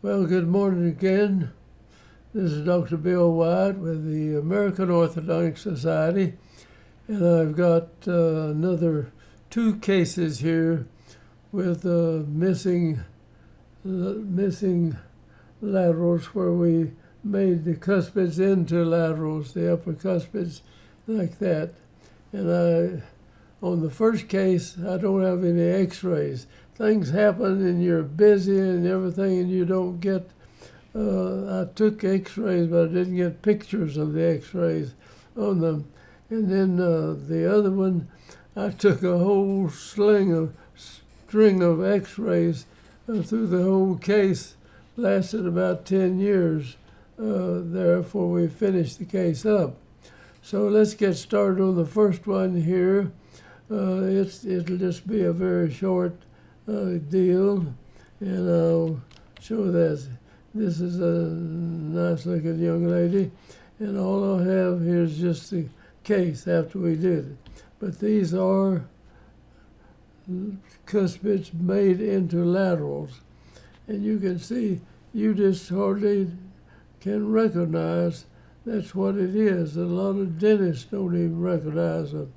Well, good morning again. This is Dr. Bill Wyatt with the American Orthodontic Society, and I've got another two cases here with missing laterals where we made the cuspids into laterals, the upper cuspids, like that. And on the first case, I don't have any x-rays. Things happen and you're busy and everything and you don't get, I took x-rays, but I didn't get pictures of the x-rays on them. And then the other one, I took a whole string of x-rays through the whole case, lasted about 10 years. Therefore, we finished the case up. So let's get started on the first one here. It'll just be a very short deal, and I'll show that this is a nice looking young lady, and all I'll have here is just the case after we did it. But these are cuspids made into laterals, and you can see you just hardly can recognize that's what it is. A lot of dentists don't even recognize them.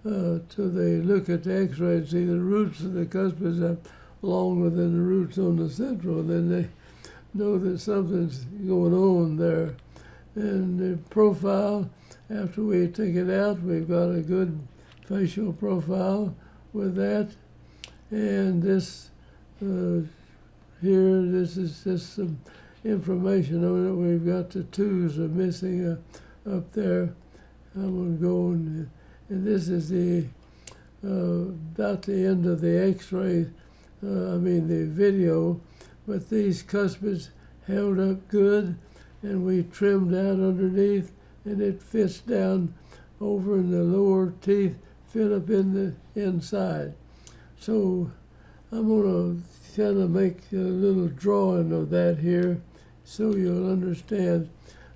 Till they look at the x-ray and see the roots of the cuspids are longer than the roots on the central, then they know that something's going on there. And the profile, after we take it out, we've got a good facial profile with that. And this here, this is just some information on it. We've got the twos are missing up there. I'm going to go and this is the about the end of the x-ray, the video, but these cuspids held up good, and we trimmed out underneath, and it fits down over in the lower teeth, fit up in the inside. So I'm going to kind of make a little drawing of that here so you'll understand.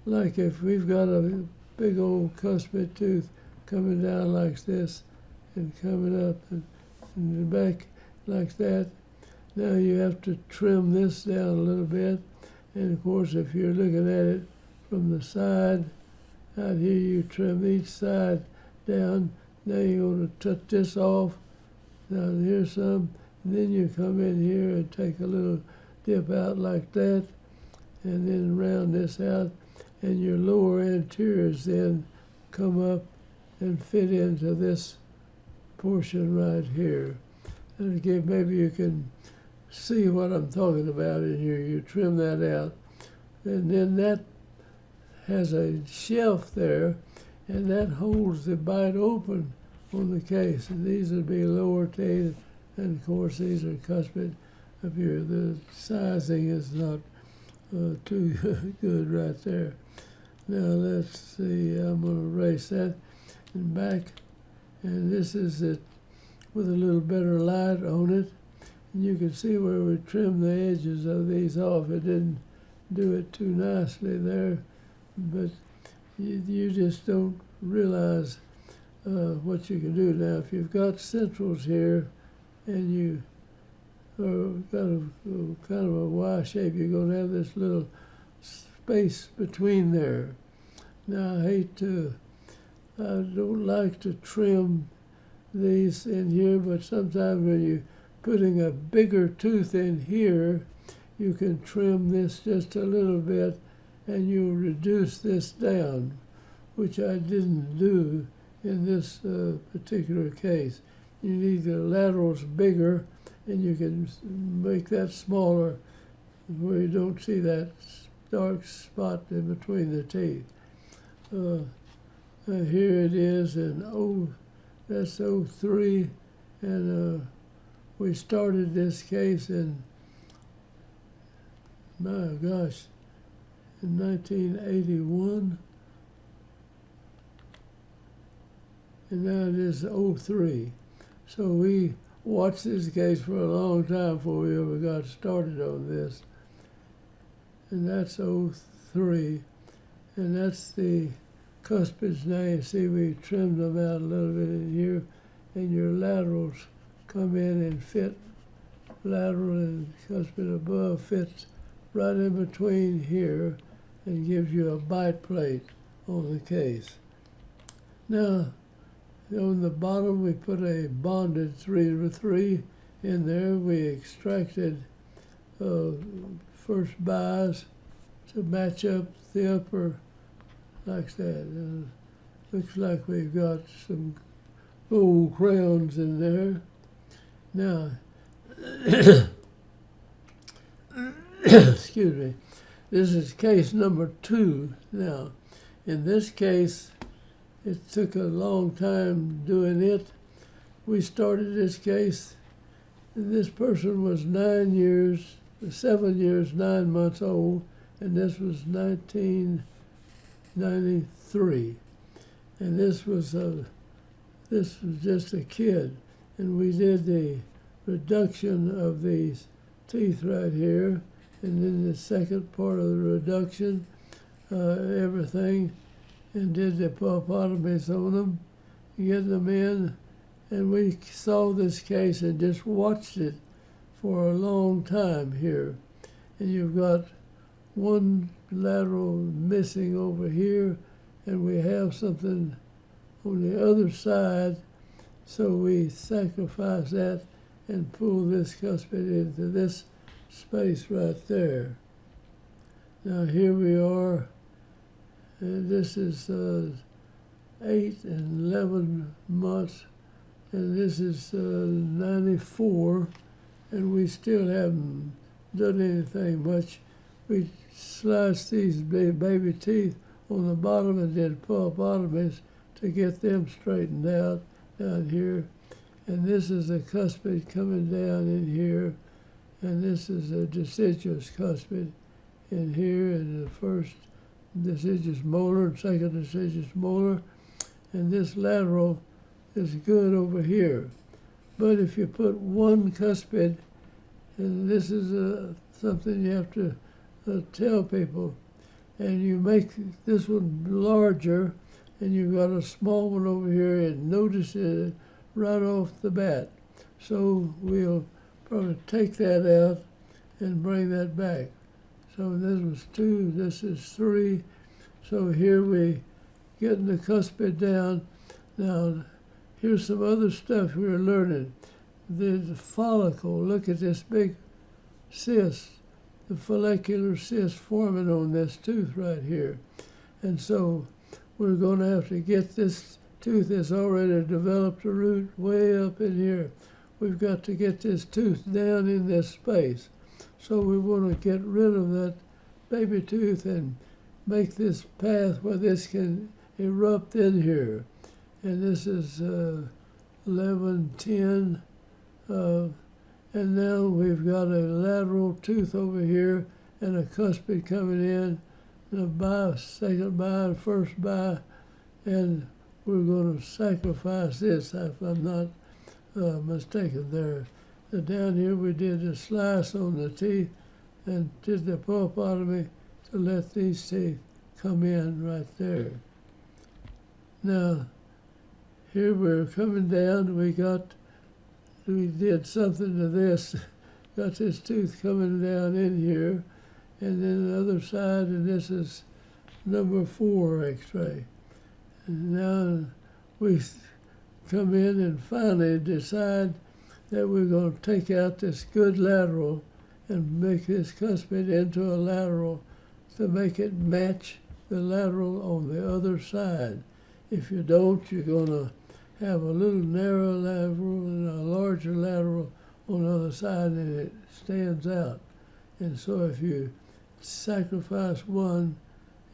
Like if we've got a big old cuspid tooth coming down like this and coming up and the back like that. Now you have to trim this down a little bit, and of course if you're looking at it from the side, out here you trim each side down. Now you're going to touch this off, down here some, and then you come in here and take a little dip out like that, and then round this out, and your lower anteriors then come up and fit into this portion right here. And again, maybe you can see what I'm talking about in here. You trim that out, and then that has a shelf there, and that holds the bite open on the case. And these would be lower teeth, and of course these are cuspid up here. The sizing is not too good right there. Now let's see, I'm going to erase that and back, and this is it with a little better light on it, and you can see where we trimmed the edges of these off. It didn't do it too nicely there, but you just don't realize what you can do. Now if you've got centrals here and you got a kind of a Y shape, you're going to have this little space between there. Now I don't like to trim these in here, but sometimes when you're putting a bigger tooth in here, you can trim this just a little bit and you'll reduce this down, which I didn't do in this particular case. You need the laterals bigger, and you can make that smaller where you don't see that dark spot in between the teeth. Here it is, and that's 03, and we started this case in, my gosh, in 1981, and now it is 03. So we watched this case for a long time before we ever got started on this. And that's 03, and that's the cuspids. Now you see we trimmed them out a little bit in here, and your laterals come in and fit. Lateral and cuspid above fits right in between here and gives you a bite plate on the case. Now, on the bottom we put a bonded 3/3 in there. We extracted first buys to match up the upper like that. Looks like we've got some gold crowns in there. Now, excuse me, this is case number 2 now. In this case, it took a long time doing it. We started this case, and this person was 7 years, 9 months old, and this was 1993. And this was just a kid. And we did the reduction of these teeth right here, and then the second part of the reduction, everything, and did the pulpotomies on them, get them in, and we saw this case and just watched it for a long time here. And you've got one lateral missing over here, and we have something on the other side, so we sacrifice that and pull this cuspid into this space right there. Now here we are, and this is 8 and 11 months, and this is 94, and we still haven't done anything much. We sliced these baby teeth on the bottom and did pulpotomies to get them straightened out down here. And this is a cuspid coming down in here, and this is a deciduous cuspid in here, and the first deciduous molar and second deciduous molar, and this lateral is good over here. But if you put one cuspid, and this is something you have to tell people, and you make this one larger, and you've got a small one over here, and notice it right off the bat. So we'll probably take that out and bring that back. So this was 2, this is 3. So here we getting the cuspid down. Now, here's some other stuff we're learning. The follicle, look at this big cyst, the follicular cyst forming on this tooth right here. And so we're going to have to get this tooth that's already developed a root way up in here. We've got to get this tooth down in this space. So we want to get rid of that baby tooth and make this path where this can erupt in here. And this is 11-10. And now we've got a lateral tooth over here and a cuspid coming in, and a bi, second bi, first bi, and we're going to sacrifice this if I'm not mistaken there. And down here we did a slice on the teeth and did the pulpotomy to let these teeth come in right there. Now, here we're coming down, we did something to this, got this tooth coming down in here, and then the other side, and this is number 4 x-ray. And now we come in and finally decide that we're going to take out this good lateral and make this cuspid into a lateral to make it match the lateral on the other side. If you don't, you're going to have a little narrow lateral and a larger lateral on the other side, and it stands out. And so if you sacrifice one,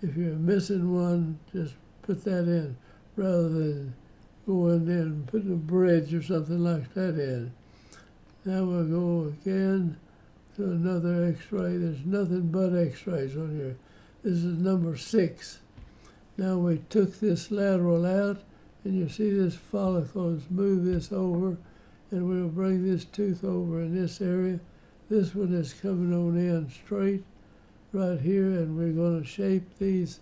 if you're missing one, just put that in rather than going in and putting a bridge or something like that in. Now we'll go again to another x-ray. There's nothing but x-rays on here. This is number 6. Now we took this lateral out, and you see this follicle. Let's move this over, and we'll bring this tooth over in this area. This one is coming on in straight right here, and we're going to shape these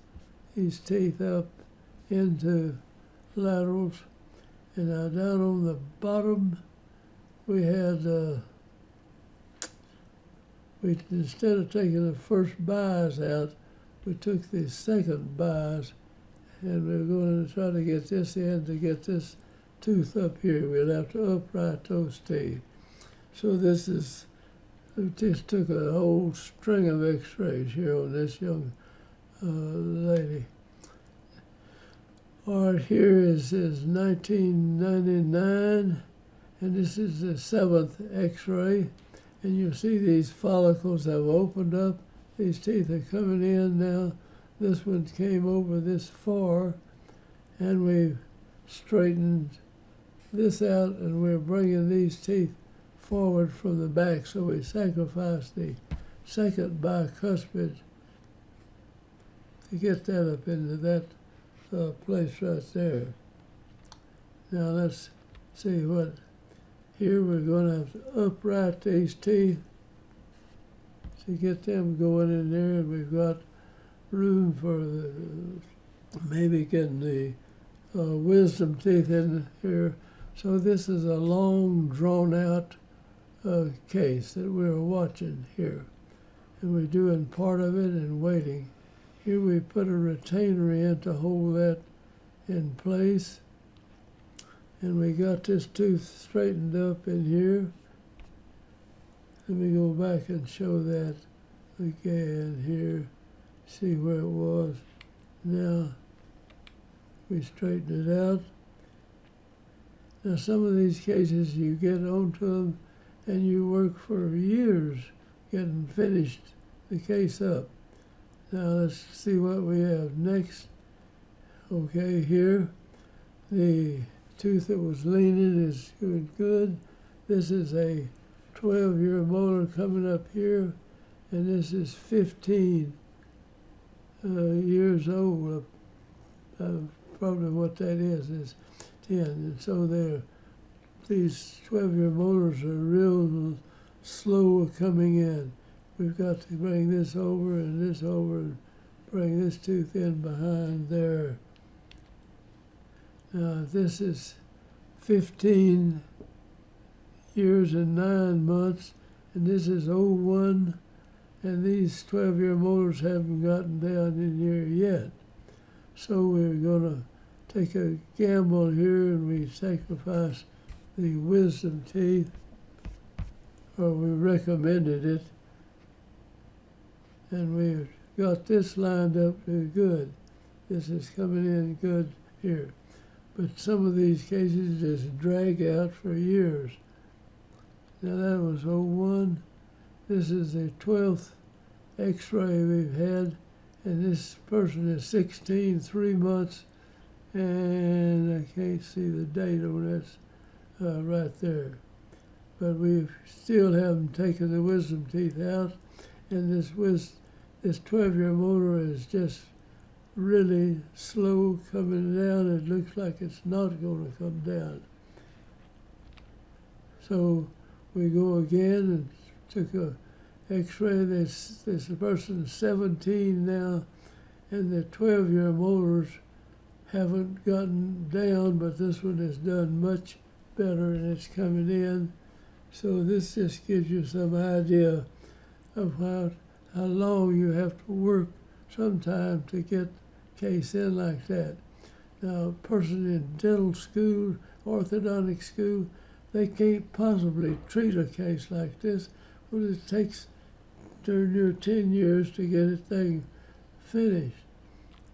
teeth up into laterals. And now down on the bottom, we had we, instead of taking the first bias out, we took the second bias, and we're going to try to get this in to get this tooth up here. We'll have to upright those teeth. So this is, we just took a whole string of x-rays here on this young lady. All right, here is 1999, and this is the 7th x-ray. And you'll see these follicles have opened up. These teeth are coming in now. This one came over this far, and we've straightened this out, and we're bringing these teeth forward from the back. So we sacrificed the second bicuspid to get that up into that place right there. Now let's see what, here we're going to have to upright these teeth to get them going in there, and we've got room for the, maybe getting the wisdom teeth in here. So this is a long, drawn-out case that we're watching here, and we're doing part of it and waiting. Here we put a retainer in to hold that in place, and we got this tooth straightened up in here. Let me go back and show that again here. See where it was. Now we straighten it out. Now some of these cases you get onto them and you work for years getting finished the case up. Now let's see what we have next. Okay, here the tooth that was leaning is doing good. This is a 12-year molar coming up here, and this is 15 years old. Probably what that is 10. And so these 12-year molars are real slow coming in. We've got to bring this over and this over and bring this tooth in behind there. Now this is 15 years and 9 months, and this is 01, and these 12-year molars haven't gotten down in here yet. So we're going to take a gamble here, and we sacrifice the wisdom teeth, or we recommended it, and we've got this lined up good. This is coming in good here. But some of these cases just drag out for years. Now that was 01. This is the 12th x-ray we've had, and this person is 16, 3 months, and I can't see the date on this right there. But we still haven't taken the wisdom teeth out, and this 12-year molar is just really slow coming down. It looks like it's not going to come down. So we go again and took a x-ray. This person's 17 now, and the 12-year molars haven't gotten down, but this one has done much better, and it's coming in. So this just gives you some idea of how long you have to work sometime to get case in like that. Now, a person in dental school, orthodontic school, they can't possibly treat a case like this. Well, it takes during your 10 years to get a thing finished.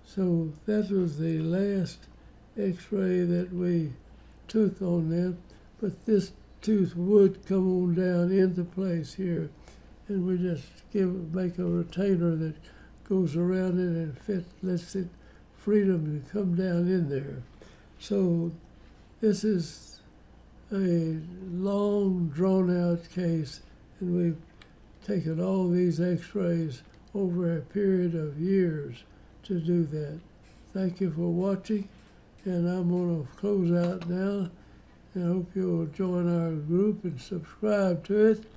So that was the last x-ray that we took on them, but this tooth would come on down into place here, and we just make a retainer that goes around it and lets it freedom to come down in there. So this is a long, drawn-out case, and we've taken all these x-rays over a period of years to do that. Thank you for watching, and I'm going to close out now, and I hope you'll join our group and subscribe to it.